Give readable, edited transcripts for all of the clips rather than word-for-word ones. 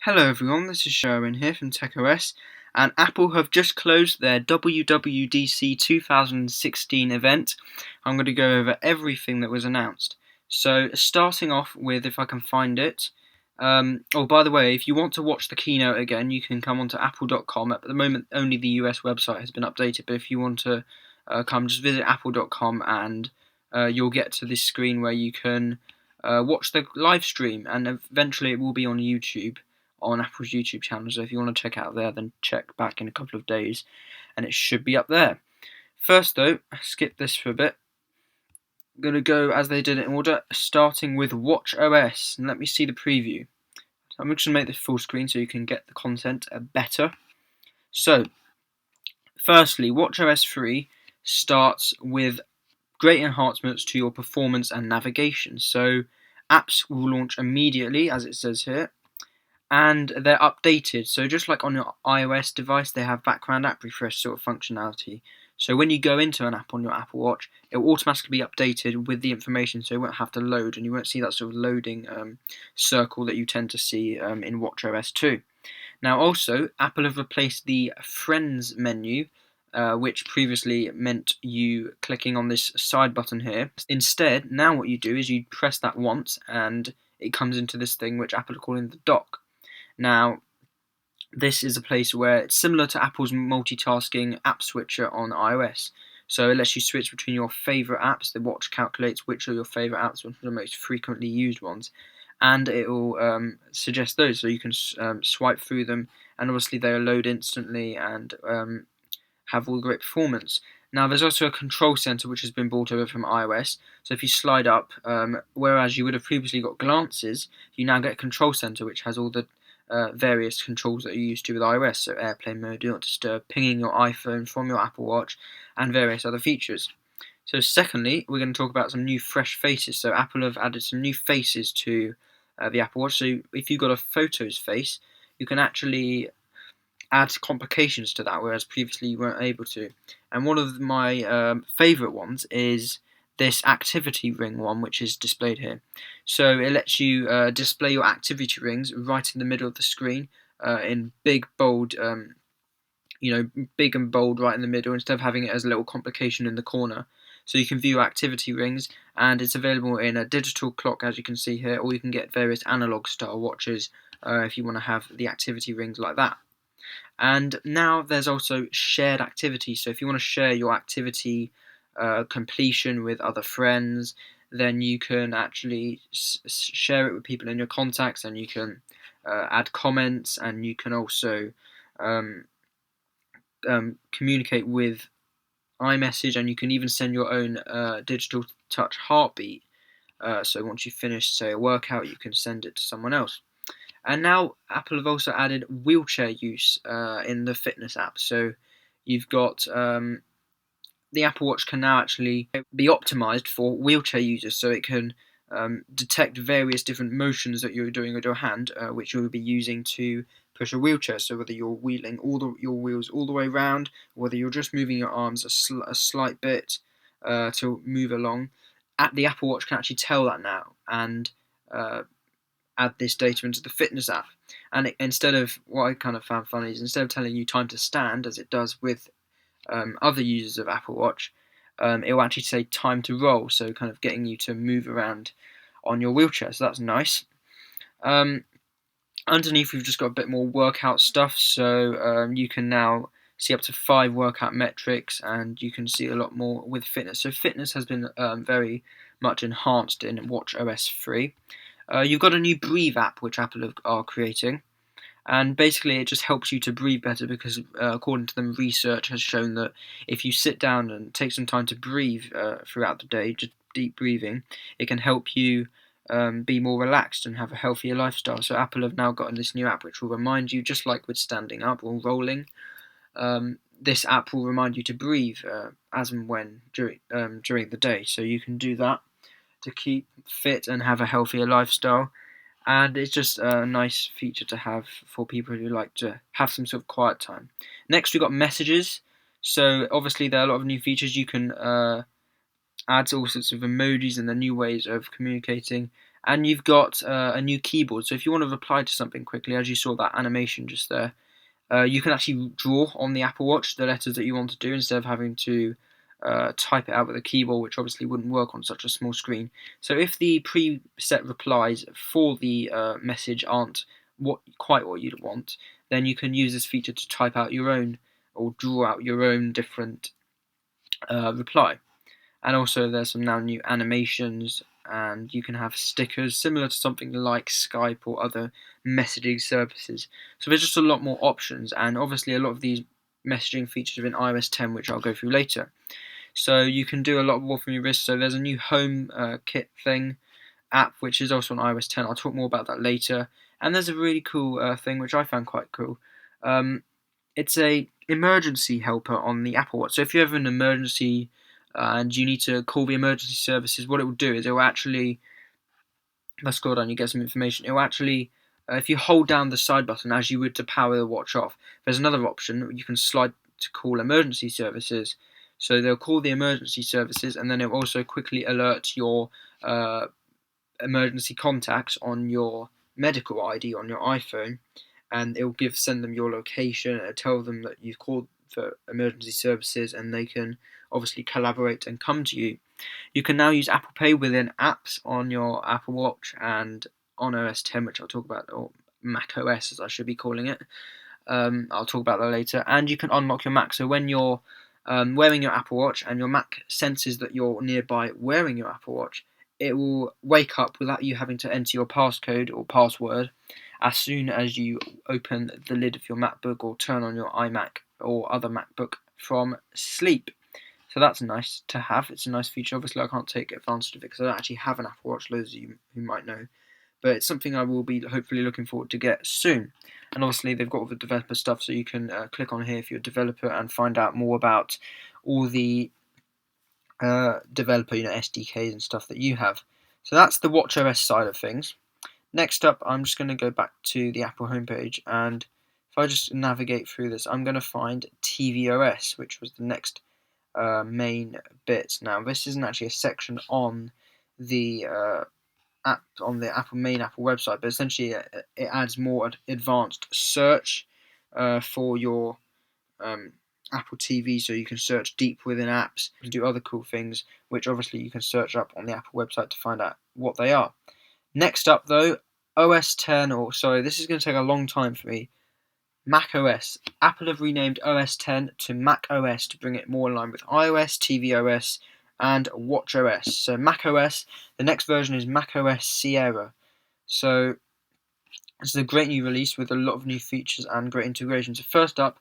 Hello everyone, this is Sherwin here from TechOS, and Apple have just closed their WWDC 2016 event. I'm going to go over everything that was announced. So starting off with, if I can find it, by the way, if you want to watch the keynote again, you can come onto apple.com. At the moment only the US website has been updated, but if you want to come, just visit apple.com and you'll get to this screen where you can watch the live stream, and eventually it will be on YouTube, on Apple's YouTube channel. So if you want to check out there, then check back in a couple of days and it should be up there. First though, skip this for a bit. I'm going to go as they did it in order, starting with watchOS, and let me see the preview. So I'm just going to make this full screen so you can get the content better. So firstly, watchOS 3 starts with great enhancements to your performance and navigation. So apps will launch immediately, as it says here, and they're updated. So just like on your iOS device, they have background app refresh sort of functionality. So when you go into an app on your Apple Watch, it will automatically be updated with the information, so it won't have to load, and you won't see that sort of loading circle that you tend to see in watchOS 2. Now also, Apple have replaced the Friends menu, which previously meant you clicking on this side button here. Instead, now what you do is you press that once and it comes into this thing which Apple are calling the dock. Now, this is a place where it's similar to Apple's multitasking app switcher on iOS. So it lets you switch between your favourite apps. The watch calculates which are your favourite apps, which are the most frequently used ones, and it will suggest those, so you can swipe through them, and obviously they'll load instantly and have all great performance. Now there's also a control center which has been brought over from iOS, so if you slide up, whereas you would have previously got glances, you now get a control center which has all the various controls that you're used to with iOS, so airplane mode, do not disturb, pinging your iPhone from your Apple Watch, and various other features. So secondly, we're going to talk about some new fresh faces. So Apple have added some new faces to the Apple Watch. So if you've got a photos face, you can actually add complications to that, whereas previously you weren't able to. And one of my favourite ones is this activity ring one, which is displayed here. So it lets you display your activity rings right in the middle of the screen in big, bold, big and bold right in the middle, instead of having it as a little complication in the corner. So you can view activity rings, and it's available in a digital clock, as you can see here, or you can get various analog style watches if you want to have the activity rings like that. And now there's also shared activity. So if you want to share your activity completion with other friends, then you can actually share it with people in your contacts, and you can add comments, and you can also communicate with iMessage, and you can even send your own digital touch heartbeat. So once you finish, say, a workout, you can send it to someone else. And now Apple have also added wheelchair use in the fitness app. So you've got the Apple Watch can now actually be optimized for wheelchair users, so it can detect various different motions that you're doing with your hand, which you'll be using to push a wheelchair. So whether you're wheeling your wheels all the way around, whether you're just moving your arms a slight bit to move along, the Apple Watch can actually tell that now and add this data into the fitness app. And instead of, what I kind of found funny is, instead of telling you time to stand as it does with other users of Apple Watch, it will actually say time to roll, so kind of getting you to move around on your wheelchair, so that's nice. Underneath we've just got a bit more workout stuff, so you can now see up to 5 workout metrics, and you can see a lot more with fitness. So fitness has been very much enhanced in watchOS 3. You've got a new Breathe app which Apple are creating, and basically it just helps you to breathe better, because according to them, research has shown that if you sit down and take some time to breathe throughout the day, just deep breathing, it can help you be more relaxed and have a healthier lifestyle. So Apple have now gotten this new app which will remind you, just like with standing up or rolling, this app will remind you to breathe as and when during the day, so you can do that to keep fit and have a healthier lifestyle. And it's just a nice feature to have for people who like to have some sort of quiet time. Next we've got messages. So obviously there are a lot of new features. You can add all sorts of emojis and the new ways of communicating, And you've got a new keyboard. So if you want to reply to something quickly, as you saw that animation just there, you can actually draw on the Apple Watch the letters that you want to do instead of having to type it out with a keyboard, which obviously wouldn't work on such a small screen. So if the preset replies for the message aren't quite what you'd want, then you can use this feature to type out your own or draw out your own different reply. And also there's some now new animations, and you can have stickers similar to something like Skype or other messaging services. So there's just a lot more options, and obviously a lot of these messaging features are in iOS 10, which I'll go through later. So you can do a lot more from your wrist. So there's a new home kit thing app, which is also on iOS 10. I'll talk more about that later. And there's a really cool thing which I found quite cool. It's a emergency helper on the Apple Watch. So if you have an emergency and you need to call the emergency services, what it will do is it will actually, let's scroll down, you get some information. It will actually, if you hold down the side button as you would to power the watch off, there's another option. You can slide to call emergency services. So they'll call the emergency services, and then it will also quickly alert your emergency contacts on your medical ID on your iPhone, and it will send them your location and tell them that you've called for emergency services, and they can obviously collaborate and come to you. You can now use Apple Pay within apps on your Apple Watch and on OS 10, which I'll talk about, or macOS as I should be calling it. I'll talk about that later. And you can unlock your Mac. So when you're wearing your Apple Watch and your Mac senses that you're nearby wearing your Apple Watch, it will wake up without you having to enter your passcode or password as soon as you open the lid of your MacBook or turn on your iMac or other MacBook from sleep. So that's nice to have. It's a nice feature. Obviously, I can't take advantage of it because I don't actually have an Apple Watch, those of you who might know. But it's something I will be hopefully looking forward to get soon. And obviously, they've got all the developer stuff, so you can click on here if you're a developer and find out more about all the developer, SDKs and stuff that you have. So that's the watchOS side of things. Next up, I'm just going to go back to the Apple homepage, and if I just navigate through this, I'm going to find tvOS, which was the next main bit. Now, this isn't actually a section on the app on the main Apple website, but essentially it adds more advanced search for your Apple TV, so you can search deep within apps and do other cool things, which obviously you can search up on the Apple website to find out what they are. Next up, though, OS 10, or sorry, this is going to take a long time for me. macOS. Apple have renamed OS 10 to macOS to bring it more in line with iOS, tvOS, and watchOS. So macOS, the next version is macOS Sierra. So this is a great new release with a lot of new features and great integration. So first up,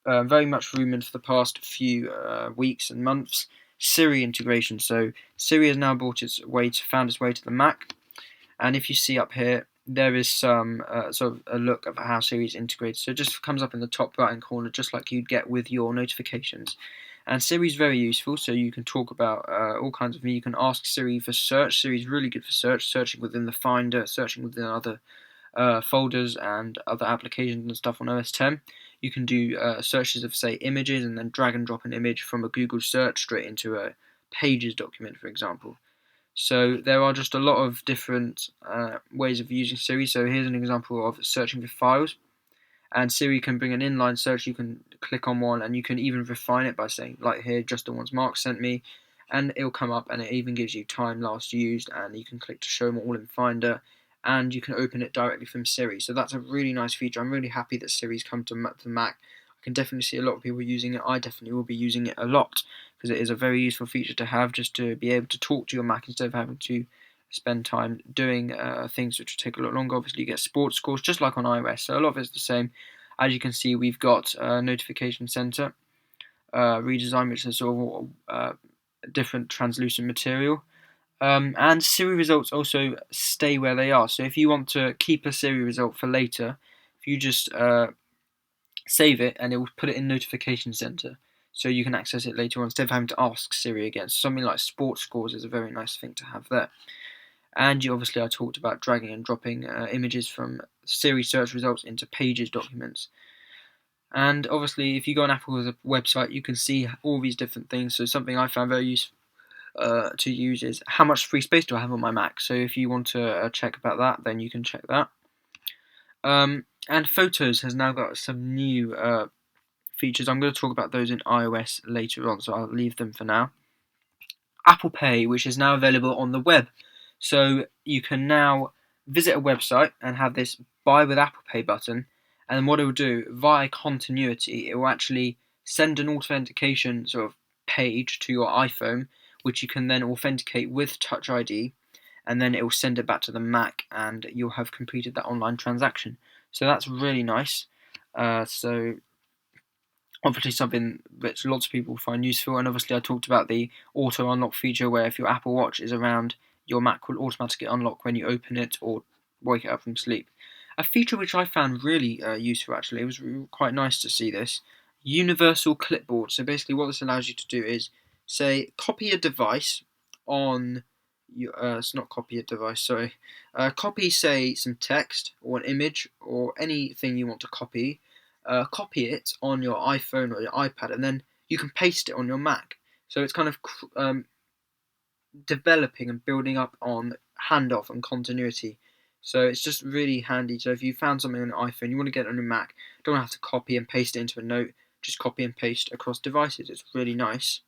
very much rumoured for the past few weeks and months, Siri integration. So Siri has now found its way to the Mac, and if you see up here, there is some sort of a look of how Siri is integrated. So it just comes up in the top right hand corner, just like you'd get with your notifications. And Siri is very useful, so you can talk about all kinds of things. You can ask Siri for search. Siri is really good for searching within the Finder, searching within other folders and other applications and stuff on OS 10. You can do searches of, say, images, and then drag and drop an image from a Google search straight into a Pages document, for example. So there are just a lot of different ways of using Siri. So here's an example of searching for files. And Siri can bring an inline search. You can click on one, and you can even refine it by saying, like here, just the ones Mark sent me, and it'll come up, and it even gives you time last used, and you can click to show them all in Finder, and you can open it directly from Siri. So that's a really nice feature. I'm really happy that Siri's come to the Mac. I can definitely see a lot of people using it. I definitely will be using it a lot because it is a very useful feature to have, just to be able to talk to your Mac instead of having to spend time doing things which will take a lot longer. Obviously, you get sports scores just like on iOS, so a lot of it's the same. As you can see, we've got Notification Center redesign, which is sort of different translucent material. And Siri results also stay where they are. So if you want to keep a Siri result for later, if you just save it, and it will put it in Notification Center, so you can access it later on instead of having to ask Siri again. So something like sports scores is a very nice thing to have there. And obviously I talked about dragging and dropping images from Siri search results into Pages documents. And obviously if you go on Apple's website, you can see all these different things. So something I found very useful to use is how much free space do I have on my Mac. So if you want to check about that, then you can check that. And Photos has now got some new features. I'm going to talk about those in iOS later on, so I'll leave them for now. Apple Pay, which is now available on the web. So you can now visit a website and have this Buy with Apple Pay button, and what it will do via continuity, it will actually send an authentication sort of page to your iPhone, which you can then authenticate with Touch ID, and then it will send it back to the Mac, and you'll have completed that online transaction. So that's really nice. So obviously something which lots of people find useful, and obviously I talked about the auto unlock feature where if your Apple Watch is around, your Mac will automatically unlock when you open it or wake it up from sleep. A feature which I found really useful actually, it was quite nice to see this, universal clipboard. So basically what this allows you to do is, say, copy a device on your, it's not copy a device, sorry, copy say some text or an image or anything you want to copy, copy it on your iPhone or your iPad, and then you can paste it on your Mac. So it's kind of developing and building up on handoff and continuity. So it's just really handy. So if you found something on an iPhone, you want to get it on your Mac, don't have to copy and paste it into a note, just copy and paste across devices. It's really nice.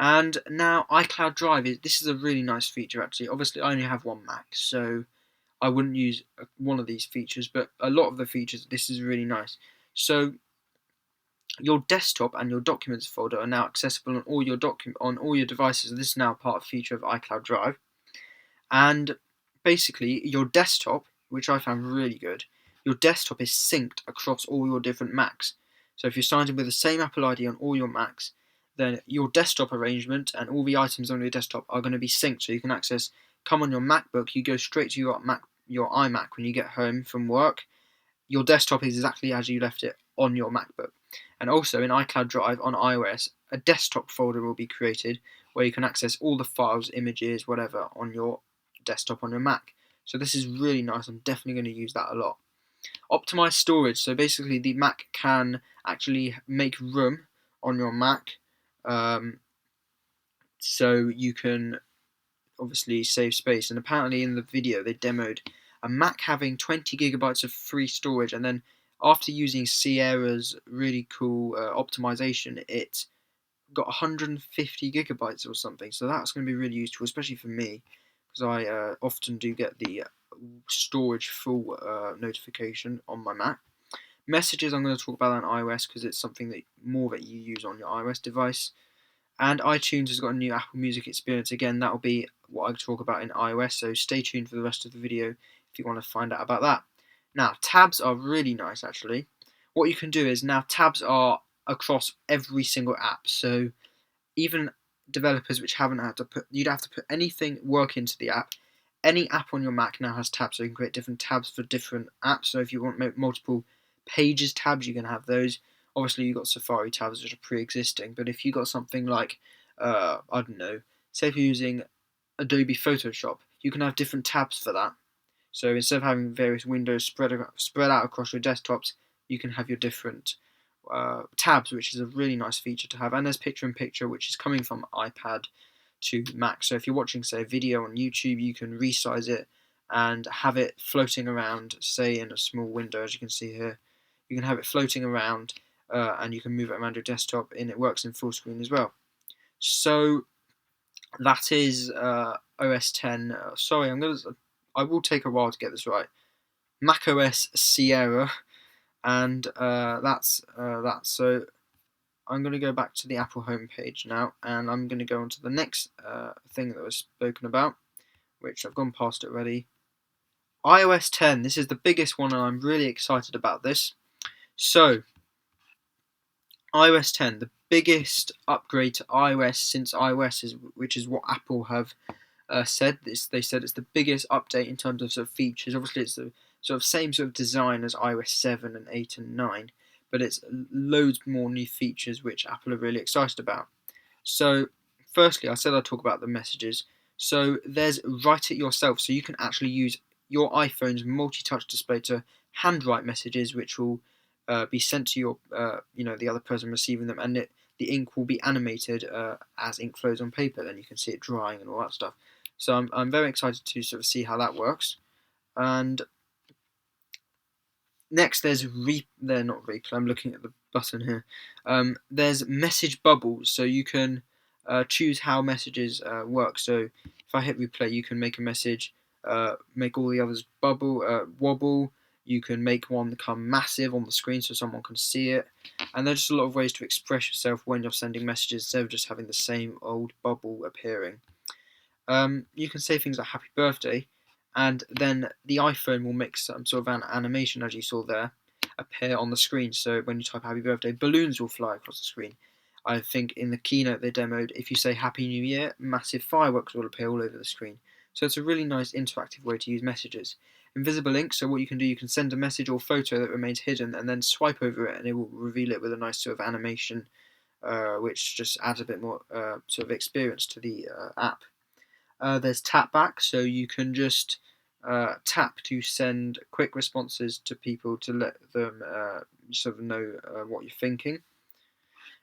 And now iCloud Drive, this is a really nice feature actually. Obviously I only have one Mac, so I wouldn't use one of these features, but a lot of the features, this is really nice. So your desktop and your documents folder are now accessible on all your devices. This is now part of feature of iCloud Drive. And basically your desktop, which I found really good, your desktop is synced across all your different Macs. So if you're signed in with the same Apple ID on all your Macs, then your desktop arrangement and all the items on your desktop are going to be synced, so you can come on your MacBook, you go straight to your iMac when you get home from work. Your desktop is exactly as you left it on your MacBook. And also in iCloud Drive on iOS, a desktop folder will be created where you can access all the files, images, whatever on your desktop on your Mac. So this is really nice. I'm definitely going to use that a lot. Optimized storage. So basically the Mac can actually make room on your Mac, so you can obviously save space. And apparently in the video they demoed a Mac having 20 gigabytes of free storage, and then after using Sierra's really cool optimization, it got 150 gigabytes or something. So that's going to be really useful, especially for me, because I often do get the storage full notification on my Mac. Messages, I'm going to talk about that on iOS because it's something that you use on your iOS device. And iTunes has got a new Apple Music experience. Again, that will be what I talk about in iOS, so stay tuned for the rest of the video if you want to find out about that. Now, tabs are really nice actually. What you can do is now tabs are across every single app, so even developers which haven't had to you'd have to put anything work into the app. Any app on your Mac now has tabs, so you can create different tabs for different apps. So if you want multiple pages tabs, you can have those. Obviously you've got Safari tabs which are pre-existing, but if you got something like, I don't know, say if you're using Adobe Photoshop, you can have different tabs for that. So instead of having various windows spread out across your desktops, you can have your different tabs, which is a really nice feature to have. And there's picture-in-picture, which is coming from iPad to Mac. So if you're watching, say, a video on YouTube, you can resize it and have it floating around, say, in a small window, as you can see here. You can have it floating around, and you can move it around your desktop, and it works in full screen as well. So that is OS 10. Sorry, I will take a while to get this right. macOS Sierra, and that's that. So I'm going to go back to the Apple homepage now, and I'm going to go on to the next thing that was spoken about, which I've gone past it already. iOS 10. This is the biggest one, and I'm really excited about this. So, iOS 10, the biggest upgrade to iOS since iOS, which is what Apple have said. They said it's the biggest update in terms of features. Obviously, it's the sort of same sort of design as iOS 7 and 8 and 9, but it's loads more new features which Apple are really excited about. So, firstly, I said I'd talk about the messages. So, there's Write It Yourself, so you can actually use your iPhone's multi-touch display to handwrite messages, which will be sent to your, the other person receiving them, and the ink will be animated as ink flows on paper. Then you can see it drying and all that stuff. So I'm very excited to sort of see how that works. And next, there's they're not replay. I'm looking at the button here. There's message bubbles, so you can choose how messages work. So if I hit replay, you can make a message, make all the others wobble. You can make one become massive on the screen so someone can see it. And there's just a lot of ways to express yourself when you're sending messages instead of just having the same old bubble appearing. You can say things like happy birthday, and then the iPhone will make some sort of an animation, as you saw there, appear on the screen. So when you type happy birthday, balloons will fly across the screen. I think in the keynote they demoed, if you say happy new year, massive fireworks will appear all over the screen. So it's a really nice interactive way to use messages. Invisible ink, so what you can do, you can send a message or photo that remains hidden and then swipe over it and it will reveal it with a nice sort of animation, which just adds a bit more sort of experience to the app. There's tap back, so you can just tap to send quick responses to people to let them sort of know what you're thinking.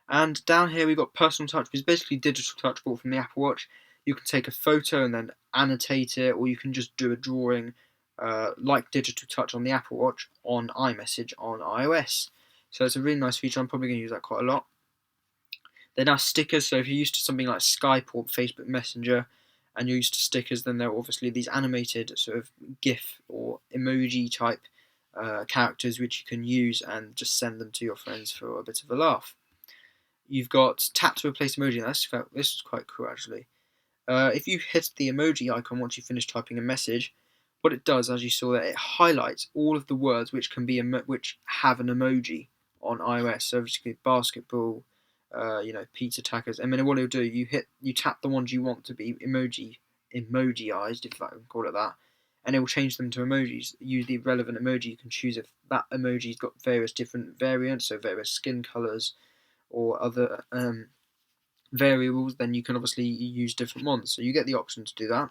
And down here we've got personal touch, which is basically digital touch brought from the Apple Watch. You can take a photo and then annotate it, or you can just do a drawing like digital touch on the Apple Watch on iMessage on iOS. So it's a really nice feature. I'm probably going to use that quite a lot. They're now stickers, so if you're used to something like Skype or Facebook Messenger and you're used to stickers, then there are obviously these animated sort of GIF or emoji type characters which you can use and just send them to your friends for a bit of a laugh. You've got tap to replace emoji. This is quite cool actually. If you hit the emoji icon once you finish typing a message, what it does, as you saw there, it highlights all of the words which can be which have an emoji on iOS. So basically basketball, pizza tacos. And then what it'll do, you tap the ones you want to be emojiized, if I can call it that, and it will change them to emojis. Use the relevant emoji. You can choose if that emoji's got various different variants, so various skin colors or other variables. Then you can obviously use different ones. So you get the option to do that.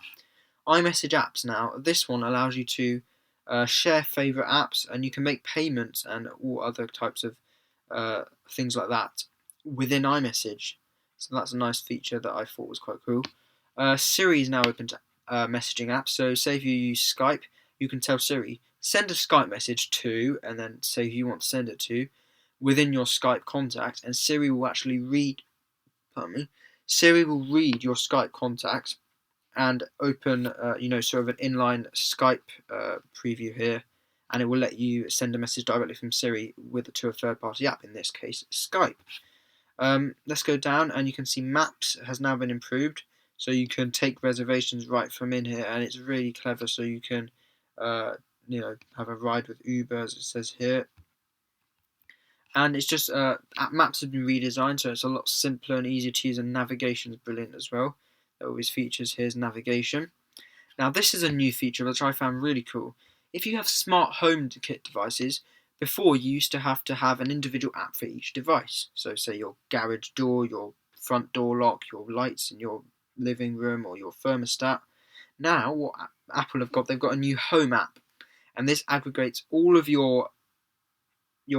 iMessage apps now. This one allows you to share favorite apps, and you can make payments and all other types of things like that within iMessage. So that's a nice feature that I thought was quite cool. Siri is now open to messaging apps. So say if you use Skype, you can tell Siri, send a Skype message to, and then say who you want to send it to within your Skype contact, and Siri will actually read, Siri will read your Skype contacts and open, sort of an inline Skype preview here, and it will let you send a message directly from Siri to a third-party app, in this case Skype. Let's go down, and you can see Maps has now been improved, so you can take reservations right from in here, and it's really clever. So you can, have a ride with Uber, as it says here. And it's just Maps have been redesigned, so it's a lot simpler and easier to use, and navigation is brilliant as well. There are always features. Here's navigation. Now this is a new feature which I found really cool. If you have smart home kit devices, before you used to have an individual app for each device. So say your garage door, your front door lock, your lights in your living room, or your thermostat. Now what Apple have got, they've got a new home app, and this aggregates all of your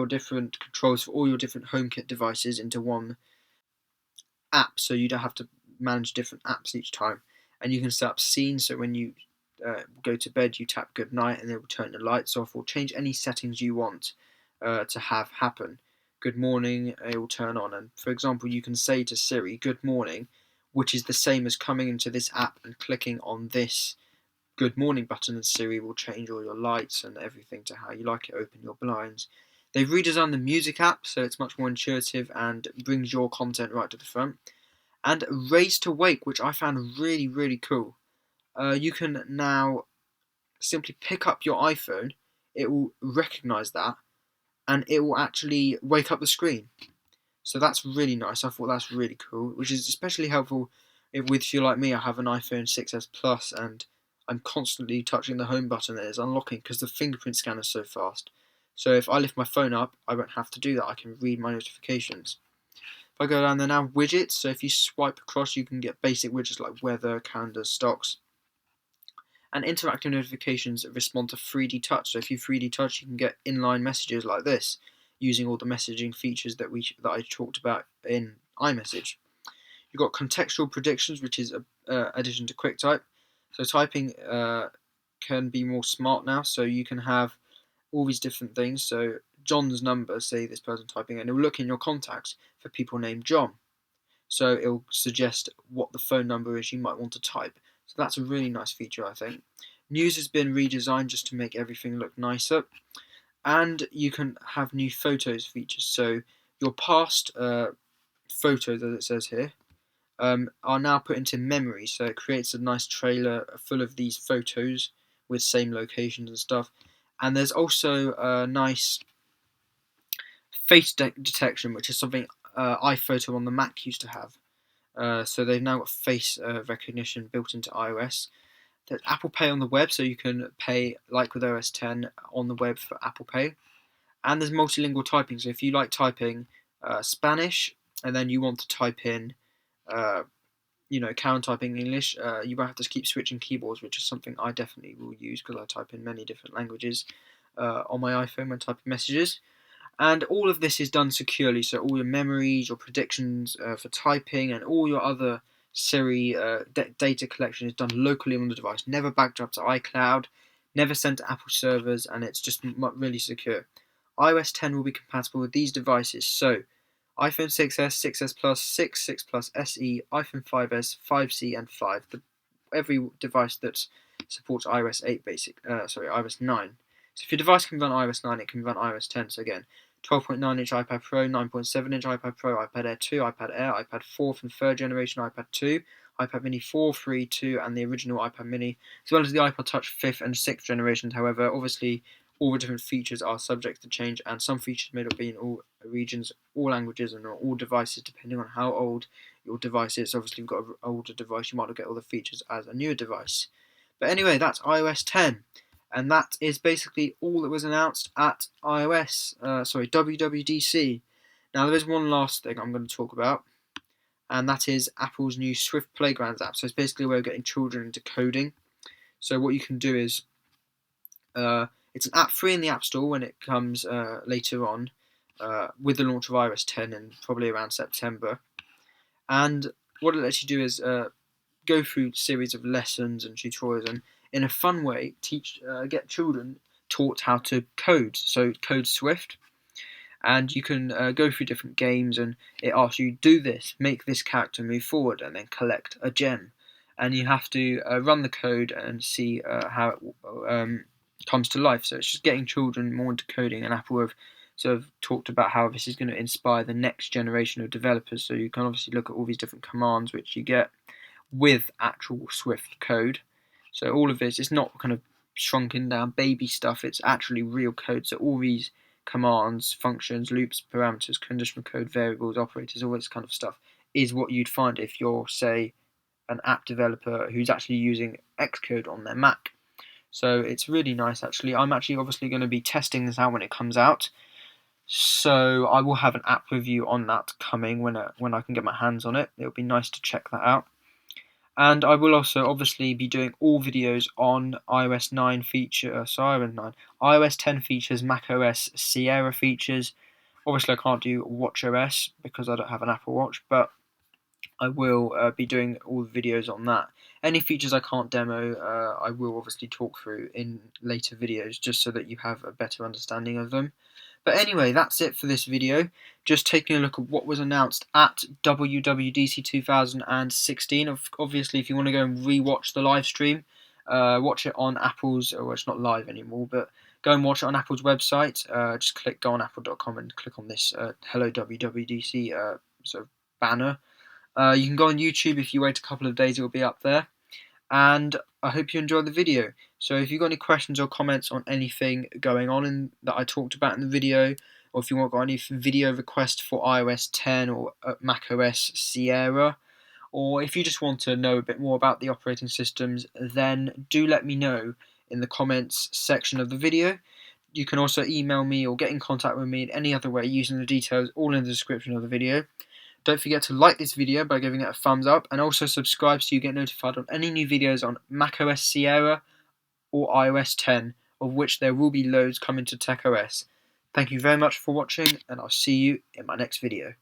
different controls for all your different HomeKit devices into one app, so you don't have to manage different apps each time. And you can set up scenes, so when you go to bed, you tap good night and it will turn the lights off, or change any settings you want to have happen. Good morning, it will turn on, and for example, you can say to Siri, good morning, which is the same as coming into this app and clicking on this good morning button, and Siri will change all your lights and everything to how you like it, open your blinds. They've redesigned the music app, so it's much more intuitive and brings your content right to the front. And Raise to Wake, which I found really, really cool. You can now simply pick up your iPhone, it will recognise that, and it will actually wake up the screen. So that's really nice. I thought that's really cool, which is especially helpful if you're like me. I have an iPhone 6s Plus, and I'm constantly touching the home button and it's unlocking because the fingerprint scanner is so fast. So if I lift my phone up, I won't have to do that. I can read my notifications. If I go down there now, widgets. So if you swipe across, you can get basic widgets like weather, calendar, stocks. And interactive notifications respond to 3D touch. So if you 3D touch, you can get inline messages like this, using all the messaging features that I talked about in iMessage. You've got contextual predictions, which is a addition to QuickType. So typing can be more smart now, so you can have all these different things. So John's number, say this person typing, and it'll look in your contacts for people named John. So it'll suggest what the phone number is you might want to type. So that's a really nice feature, I think. News has been redesigned just to make everything look nicer. And you can have new photos features. So your past photos, as it says here, are now put into memory. So it creates a nice trailer full of these photos with same locations and stuff. And there's also a nice face detection, which is something iPhoto on the Mac used to have. So they've now got face recognition built into iOS. There's Apple Pay on the web, so you can pay, like with OS 10, on the web for Apple Pay. And there's multilingual typing, so if you like typing Spanish, and then you want to type in, Karen typing English, you won't have to keep switching keyboards, which is something I definitely will use, because I type in many different languages on my iPhone when typing messages. And all of this is done securely, so all your memories, your predictions for typing, and all your other Siri data collection is done locally on the device, never backed up to iCloud, never sent to Apple servers, and it's just really secure. iOS 10 will be compatible with these devices, so iPhone 6s, 6s Plus, 6 Plus SE, iPhone 5s, 5C, and 5. Every device that supports iOS 9. So if your device can run iOS 9, it can run iOS 10. So again, 12.9-inch iPad Pro, 9.7-inch iPad Pro, iPad Air 2, iPad Air, iPad 4th and 3rd generation iPad 2, iPad Mini 4, 3, 2, and the original iPad Mini, as well as the iPod Touch 5th and 6th generations. However, obviously, all the different features are subject to change, and some features may not be in all regions, all languages, and all devices, depending on how old your device is. Obviously, if you've got an older device, you might not get all the features as a newer device. But anyway, that's iOS 10. And that is basically all that was announced at WWDC. Now, there is one last thing I'm going to talk about, and that is Apple's new Swift Playgrounds app. So it's basically a way of getting children into coding. So what you can do is, it's an app free in the App Store when it comes later on, with the launch of iOS 10 in probably around September. And what it lets you do is go through a series of lessons and tutorials, and in a fun way get children taught how to code. So code Swift, and you can go through different games, and it asks you, do this, make this character move forward, and then collect a gem. And you have to run the code and see how it comes to life. So it's just getting children more into coding, and Apple have sort of talked about how this is going to inspire the next generation of developers. So you can obviously look at all these different commands which you get with actual Swift code. So all of this is not kind of shrunken down baby stuff, it's actually real code. So all these commands, functions, loops, parameters, conditional code, variables, operators, all this kind of stuff is what you'd find if you're, say, an app developer who's actually using Xcode on their Mac. So it's really nice, actually. I'm actually obviously going to be testing this out when it comes out. So I will have an app review on that coming when I can get my hands on it. It'll be nice to check that out. And I will also obviously be doing all videos on iOS 9 iOS 10 features, macOS Sierra features. Obviously I can't do watchOS because I don't have an Apple Watch, but I will be doing all the videos on that. Any features I can't demo, I will obviously talk through in later videos, just so that you have a better understanding of them. But anyway, that's it for this video. Just taking a look at what was announced at WWDC 2016. Obviously, if you want to go and re-watch the live stream, watch it on Apple's, well, it's not live anymore, but go and watch it on Apple's website. Just go on apple.com and click on this Hello WWDC sort of banner. You can go on YouTube. If you wait a couple of days, it will be up there. And I hope you enjoyed the video. So if you've got any questions or comments on anything going on that I talked about in the video, or if you want got any video requests for iOS 10 or macOS Sierra, or if you just want to know a bit more about the operating systems, then do let me know in the comments section of the video. You can also email me or get in contact with me in any other way using the details all in the description of the video. Don't forget to like this video by giving it a thumbs up, and also subscribe so you get notified on any new videos on macOS Sierra or iOS 10, of which there will be loads coming to TechOS. Thank you very much for watching, and I'll see you in my next video.